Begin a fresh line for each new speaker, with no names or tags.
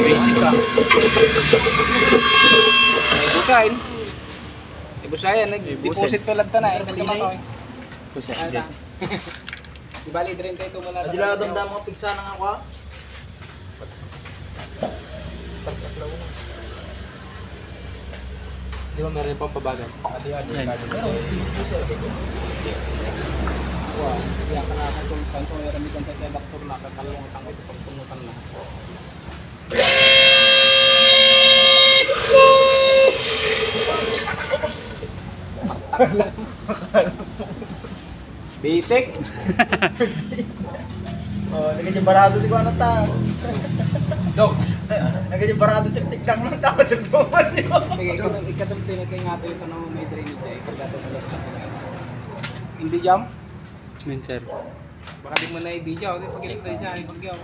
Basic ka. Ibusahin. Ibusahin, nag-deposit ko lang na. Hindi naman ako. Di bali rin kayo tumula.
Adila doon damo mga pigsa ng ako.
Di ba meron pang pabagal?
Adi. Pero speed ko siya.
Wow, kaya ka kung saan ko yarami kang kaya doktor na kakalungan ang ito pagtumutan na. Basic.
Oh, naging barado di ko ano ta.
Dog.
Naging barado sa tiklang ng tao sa buwan niyo.
Ikatong tinagay nga ito ng may drainage ay pagkatong ulit sa hindi jam?
Men sir.
Baka di mo na i-video, pag-ilig tayo dyan, i-video.